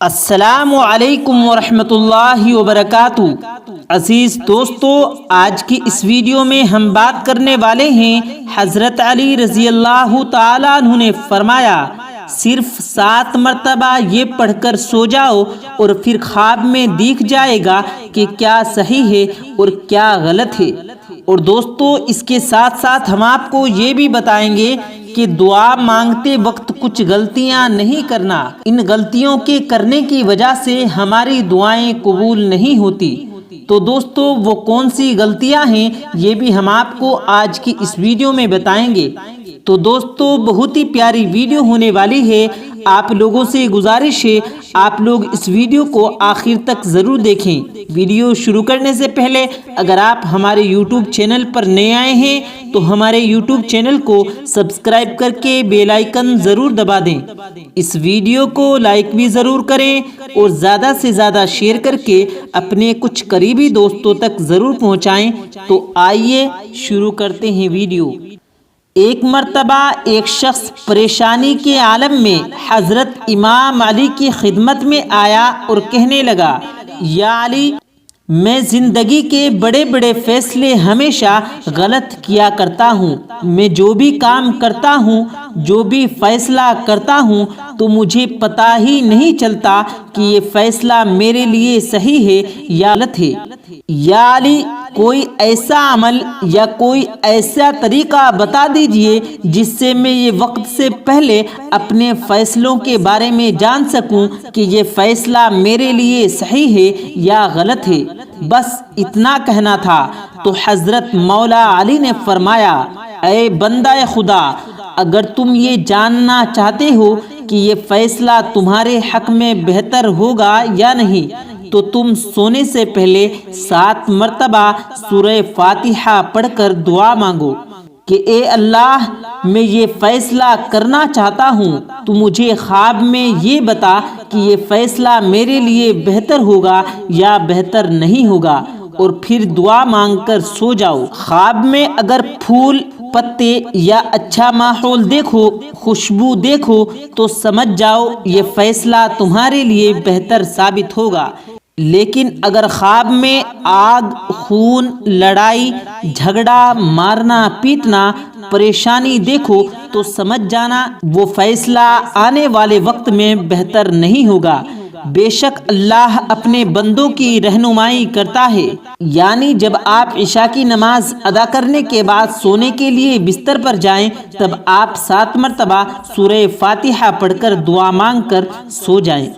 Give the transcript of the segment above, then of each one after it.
السلام علیکم ورحمۃ اللہ وبرکاتہ۔ عزیز دوستو، آج کی اس ویڈیو میں ہم بات کرنے والے ہیں حضرت علی رضی اللہ تعالیٰ عنہ نے فرمایا، صرف 7 مرتبہ یہ پڑھ کر سو جاؤ اور پھر خواب میں دیکھ جائے گا کہ کیا صحیح ہے اور کیا غلط ہے۔ اور دوستو، اس کے ساتھ ساتھ ہم آپ کو یہ بھی بتائیں گے کہ دعا مانگتے وقت کچھ غلطیاں نہیں کرنا۔ ان غلطیوں کے کرنے کی وجہ سے ہماری دعائیں قبول نہیں ہوتی۔ تو دوستو، وہ کون سی غلطیاں ہیں یہ بھی ہم آپ کو آج کی اس ویڈیو میں بتائیں گے۔ تو دوستو، بہت ہی پیاری ویڈیو ہونے والی ہے۔ آپ لوگوں سے گزارش ہے آپ لوگ اس ویڈیو کو آخر تک ضرور دیکھیں۔ ویڈیو شروع کرنے سے پہلے اگر آپ ہمارے یوٹیوب چینل پر نئے آئے ہیں تو ہمارے یوٹیوب چینل کو سبسکرائب کر کے بیل آئیکن ضرور دبا دیں۔ اس ویڈیو کو لائک بھی ضرور کریں اور زیادہ سے زیادہ شیئر کر کے اپنے کچھ قریبی دوستوں تک ضرور پہنچائیں۔ تو آئیے شروع کرتے ہیں ویڈیو۔ ایک مرتبہ ایک شخص پریشانی کے عالم میں حضرت امام علی کی خدمت میں آیا اور کہنے لگا، یا علی، میں زندگی کے بڑے بڑے فیصلے ہمیشہ غلط کیا کرتا ہوں۔ میں جو بھی کام کرتا ہوں، جو بھی فیصلہ کرتا ہوں تو مجھے پتہ ہی نہیں چلتا کہ یہ فیصلہ میرے لیے صحیح ہے یا غلط ہے۔ یا علی، کوئی ایسا عمل یا کوئی ایسا طریقہ بتا دیجئے جس سے میں یہ وقت سے پہلے اپنے فیصلوں کے بارے میں جان سکوں کہ یہ فیصلہ میرے لیے صحیح ہے یا غلط ہے۔ بس اتنا کہنا تھا تو حضرت مولا علی نے فرمایا، اے بندہ خدا، اگر تم یہ جاننا چاہتے ہو کہ یہ فیصلہ تمہارے حق میں بہتر ہوگا یا نہیں تو تم سونے سے پہلے 7 مرتبہ سورہ فاتحہ پڑھ کر دعا مانگو کہ اے اللہ، میں یہ فیصلہ کرنا چاہتا ہوں، تو مجھے خواب میں یہ بتا کہ یہ فیصلہ میرے لیے بہتر ہوگا یا بہتر نہیں ہوگا، اور پھر دعا مانگ کر سو جاؤ۔ خواب میں اگر پھول، پتے یا اچھا ماحول دیکھو، خوشبو دیکھو تو سمجھ جاؤ یہ فیصلہ تمہارے لیے بہتر ثابت ہوگا۔ لیکن اگر خواب میں آگ، خون، لڑائی، جھگڑا، مارنا پیٹنا، پریشانی دیکھو تو سمجھ جانا وہ فیصلہ آنے والے وقت میں بہتر نہیں ہوگا۔ بے شک اللہ اپنے بندوں کی رہنمائی کرتا ہے۔ یعنی جب آپ عشاء کی نماز ادا کرنے کے بعد سونے کے لیے بستر پر جائیں تب آپ 7 مرتبہ سورہ فاتحہ پڑھ کر دعا مانگ کر سو جائیں۔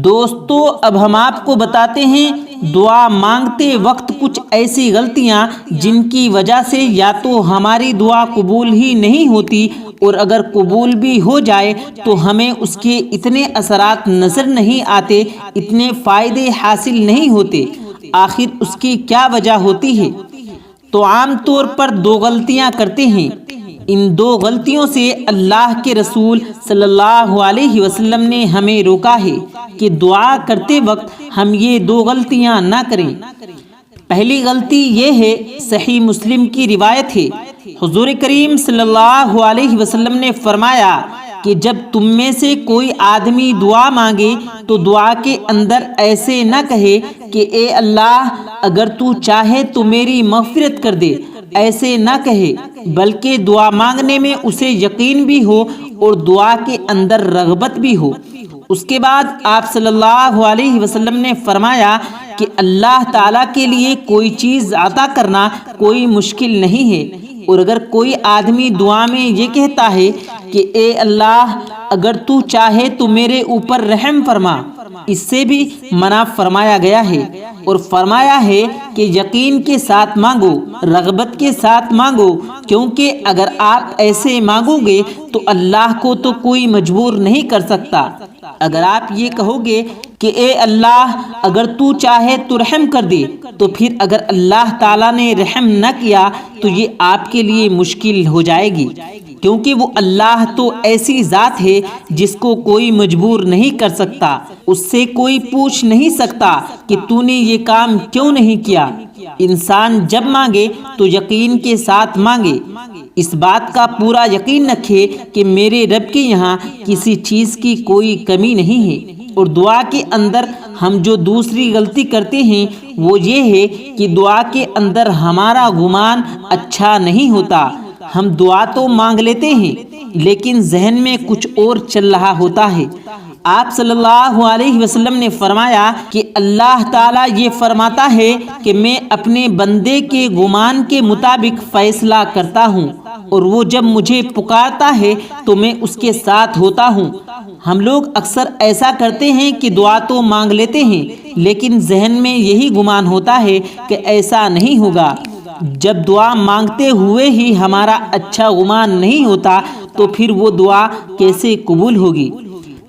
دوستو، اب ہم آپ کو بتاتے ہیں دعا مانگتے وقت کچھ ایسی غلطیاں جن کی وجہ سے یا تو ہماری دعا قبول ہی نہیں ہوتی، اور اگر قبول بھی ہو جائے تو ہمیں اس کے اتنے اثرات نظر نہیں آتے، اتنے فائدے حاصل نہیں ہوتے۔ آخر اس کی کیا وجہ ہوتی ہے؟ تو عام طور پر 2 غلطیاں کرتے ہیں۔ ان 2 غلطیوں سے اللہ کے رسول صلی اللہ علیہ وسلم نے ہمیں روکا ہے کہ دعا کرتے وقت ہم یہ 2 غلطیاں نہ کریں۔ پہلی غلطی یہ ہے، صحیح مسلم کی روایت ہے، حضور کریم صلی اللہ علیہ وسلم نے فرمایا کہ جب تم میں سے کوئی آدمی دعا مانگے تو دعا کے اندر ایسے نہ کہے کہ اے اللہ، اگر تو چاہے تو میری مغفرت کر دے، ایسے نہ کہے، بلکہ دعا مانگنے میں اسے یقین بھی ہو اور دعا کے اندر رغبت بھی ہو۔ اس کے بعد آپ صلی اللہ علیہ وسلم نے فرمایا کہ اللہ تعالیٰ کے لیے کوئی چیز عطا کرنا کوئی مشکل نہیں ہے، اور اگر کوئی آدمی دعا میں یہ کہتا ہے کہ اے اللہ، اگر تو چاہے تو میرے اوپر رحم فرما، اس سے بھی منع فرمایا گیا ہے، اور فرمایا ہے کہ یقین کے ساتھ مانگو، رغبت کے ساتھ مانگو، کیونکہ اگر آپ ایسے مانگو گے تو اللہ کو تو کوئی مجبور نہیں کر سکتا۔ اگر آپ یہ کہو گے کہ اے اللہ، اگر تو چاہے تو رحم کر دے، تو پھر اگر اللہ تعالیٰ نے رحم نہ کیا تو یہ آپ کے لیے مشکل ہو جائے گی۔ کیونکہ وہ اللہ تو ایسی ذات ہے جس کو کوئی مجبور نہیں کر سکتا، اس سے کوئی پوچھ نہیں سکتا کہ تو نے یہ کام کیوں نہیں کیا۔ انسان جب مانگے تو یقین کے ساتھ مانگے، اس بات کا پورا یقین رکھے کہ میرے رب کے یہاں کسی چیز کی کوئی کمی نہیں ہے۔ اور دعا کے اندر ہم جو دوسری غلطی کرتے ہیں وہ یہ ہے کہ دعا کے اندر ہمارا گمان اچھا نہیں ہوتا۔ ہم دعا تو مانگ لیتے ہیں لیکن ذہن میں کچھ اور چل رہا ہوتا ہے۔ آپ صلی اللہ علیہ وسلم نے فرمایا کہ اللہ تعالیٰ یہ فرماتا ہے کہ میں اپنے بندے کے گمان کے مطابق فیصلہ کرتا ہوں، اور وہ جب مجھے پکارتا ہے تو میں اس کے ساتھ ہوتا ہوں۔ ہم لوگ اکثر ایسا کرتے ہیں کہ دعا تو مانگ لیتے ہیں لیکن ذہن میں یہی گمان ہوتا ہے کہ ایسا نہیں ہوگا۔ جب دعا مانگتے ہوئے ہی ہمارا اچھا گمان نہیں ہوتا تو پھر وہ دعا کیسے قبول ہوگی؟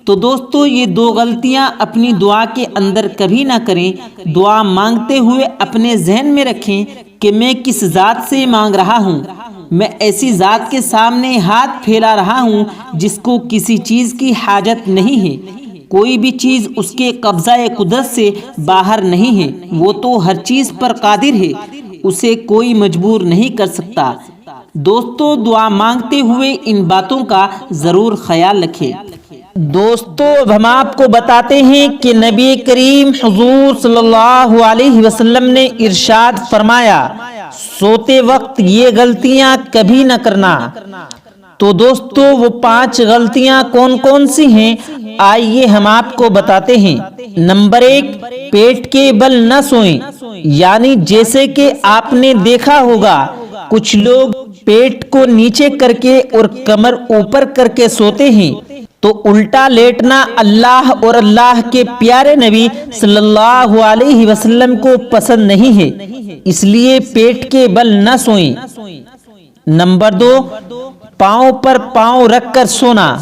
تو دوستو، یہ دو غلطیاں اپنی دعا کے اندر کبھی نہ کریں۔ دعا مانگتے ہوئے اپنے ذہن میں رکھیں کہ میں کس ذات سے مانگ رہا ہوں۔ میں ایسی ذات کے سامنے ہاتھ پھیلا رہا ہوں جس کو کسی چیز کی حاجت نہیں ہے، کوئی بھی چیز اس کے قبضہ قدرت سے باہر نہیں ہے۔ وہ تو ہر چیز پر قادر ہے، اسے کوئی مجبور نہیں کر سکتا۔ دوستو، دعا مانگتے ہوئے ان باتوں کا ضرور خیال رکھیں۔ دوستو، ہم آپ کو بتاتے ہیں کہ نبی کریم حضور صلی اللہ علیہ وسلم نے ارشاد فرمایا، سوتے وقت یہ غلطیاں کبھی نہ کرنا۔ تو دوستو، وہ 5 غلطیاں کون کون سی ہیں؟ آئیے ہم آپ کو بتاتے ہیں۔ نمبر 1، پیٹ کے بل نہ سوئیں، یعنی جیسے کہ آپ نے دیکھا ہوگا کچھ لوگ پیٹ کو نیچے کر کے اور کمر اوپر کر کے سوتے ہیں، تو الٹا لیٹنا اللہ اور اللہ کے پیارے نبی صلی اللہ علیہ وسلم کو پسند نہیں ہے، اس لیے پیٹ کے بل نہ سوئیں۔ نمبر 2، پاؤں پر پاؤں رکھ کر سونا،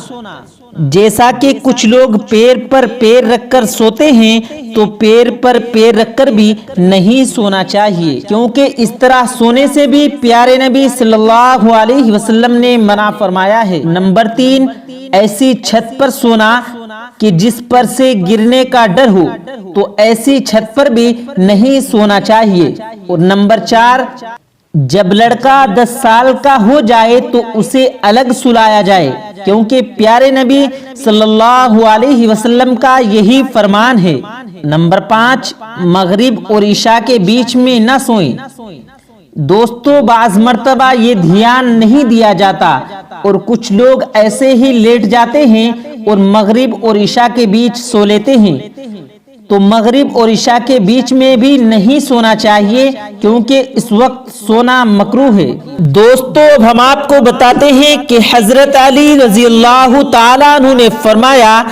جیسا کہ کچھ لوگ پیر پر پیر رکھ کر سوتے ہیں تو پیر پر پیر رکھ کر بھی نہیں سونا چاہیے، کیونکہ اس طرح سونے سے بھی پیارے نبی صلی اللہ علیہ وسلم نے منع فرمایا ہے۔ نمبر 3، ایسی چھت پر سونا کہ جس پر سے گرنے کا ڈر ہو، تو ایسی چھت پر بھی نہیں سونا چاہیے۔ اور نمبر 4، جب لڑکا 10 سال کا ہو جائے تو اسے الگ سلایا جائے، کیونکہ پیارے نبی صلی اللہ علیہ وسلم کا یہی فرمان ہے۔ نمبر 5، مغرب اور عشاء کے بیچ میں نہ سوئیں۔ دوستو، بعض مرتبہ یہ دھیان نہیں دیا جاتا اور کچھ لوگ ایسے ہی لیٹ جاتے ہیں اور مغرب اور عشاء کے بیچ سو لیتے ہیں، تو مغرب اور عشاء کے بیچ میں بھی نہیں سونا چاہیے، کیونکہ اس وقت سونا مکروہ ہے۔ دوستو، ہم آپ کو بتاتے ہیں کہ حضرت علی رضی اللہ تعالیٰ عنہ نے فرمایا،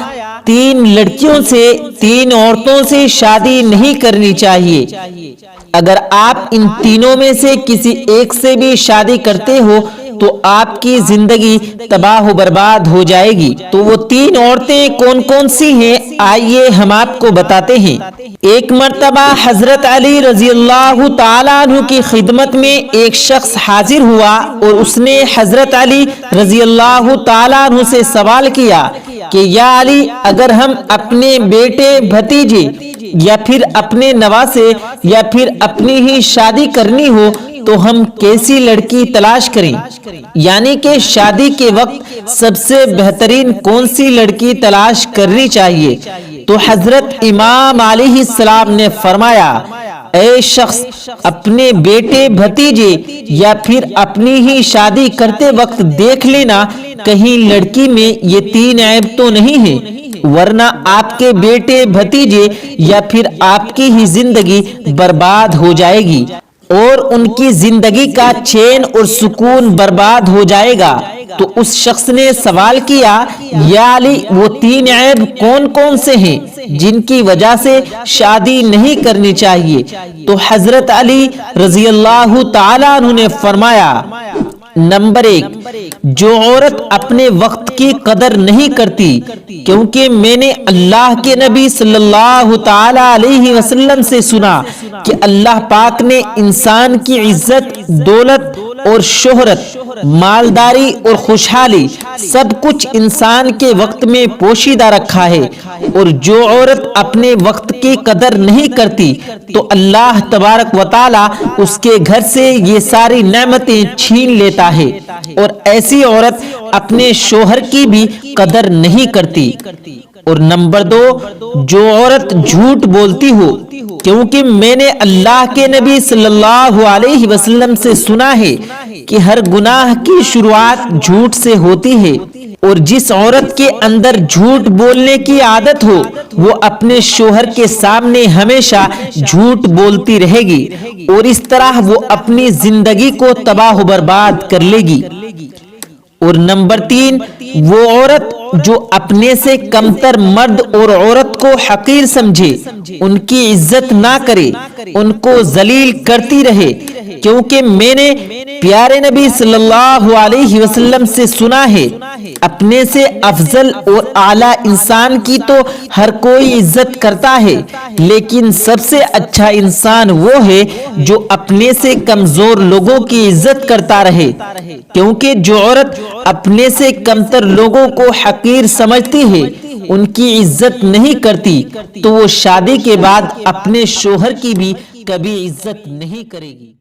3 لڑکیوں سے 3 عورتوں سے شادی نہیں کرنی چاہیے۔ اگر آپ ان تینوں میں سے کسی ایک سے بھی شادی کرتے ہو تو آپ کی زندگی تباہ و برباد ہو جائے گی۔ تو وہ 3 عورتیں کون کون سی ہیں؟ آئیے ہم آپ کو بتاتے ہیں۔ ایک مرتبہ حضرت علی رضی اللہ تعالیٰ عنہ کی خدمت میں ایک شخص حاضر ہوا اور اس نے حضرت علی رضی اللہ تعالیٰ عنہ سے سوال کیا کہ یا علی، اگر ہم اپنے بیٹے بھتیجے یا پھر اپنے نواسے یا پھر اپنی ہی شادی کرنی ہو تو ہم کیسی لڑکی تلاش کریں؟ یعنی کہ شادی کے وقت سب سے بہترین کون سی لڑکی تلاش کرنی چاہیے؟ تو حضرت امام علیہ السلام نے فرمایا، اے شخص، اپنے بیٹے بھتیجے یا پھر اپنی ہی شادی کرتے وقت دیکھ لینا کہیں لڑکی میں یہ 3 عیب تو نہیں ہے، ورنہ آپ کے بیٹے بھتیجے یا پھر آپ کی ہی زندگی برباد ہو جائے گی اور ان کی زندگی کا چین اور سکون برباد ہو جائے گا۔ تو اس شخص نے سوال کیا، یا علی، وہ 3 عیب کون کون سے ہیں جن کی وجہ سے شادی نہیں کرنی چاہیے؟ تو حضرت علی رضی اللہ تعالیٰ عنہ نے فرمایا، نمبر 1، جو عورت اپنے وقت کی قدر نہیں کرتی، کیونکہ میں نے اللہ کے نبی صلی اللہ تعالی علیہ وسلم سے سنا کہ اللہ پاک نے انسان کی عزت، دولت اور شہرت، مالداری اور خوشحالی سب کچھ انسان کے وقت میں پوشیدہ رکھا ہے، اور جو عورت اپنے وقت کی قدر نہیں کرتی تو اللہ تبارک و تعالی اس کے گھر سے یہ ساری نعمتیں چھین لیتا ہے، اور ایسی عورت اپنے شوہر کی بھی قدر نہیں کرتی۔ اور نمبر 2، جو عورت جھوٹ بولتی ہو، کیونکہ میں نے اللہ کے نبی صلی اللہ علیہ وسلم سے سنا ہے کہ ہر گناہ کی شروعات جھوٹ سے ہوتی ہے، اور جس عورت کے اندر جھوٹ بولنے کی عادت ہو وہ اپنے شوہر کے سامنے ہمیشہ جھوٹ بولتی رہے گی، اور اس طرح وہ اپنی زندگی کو تباہ و برباد کر لے گی۔ اور نمبر 3، وہ عورت جو اپنے سے کمتر مرد اور عورت کو حقیر سمجھے، ان کی عزت نہ کرے، ان کو ذلیل کرتی رہے، کیونکہ میں نے پیارے نبی صلی اللہ علیہ وسلم سے سنا ہے، اپنے سے افضل اور اعلیٰ انسان کی تو ہر کوئی عزت کرتا ہے، لیکن سب سے اچھا انسان وہ ہے جو اپنے سے کمزور لوگوں کی عزت کرتا رہے، کیونکہ جو عورت اپنے سے کمتر لوگوں کو حقیر سمجھتی ہے، ان کی عزت نہیں کرتی، تو وہ شادی کے بعد اپنے شوہر کی بھی کبھی عزت نہیں کرے گی۔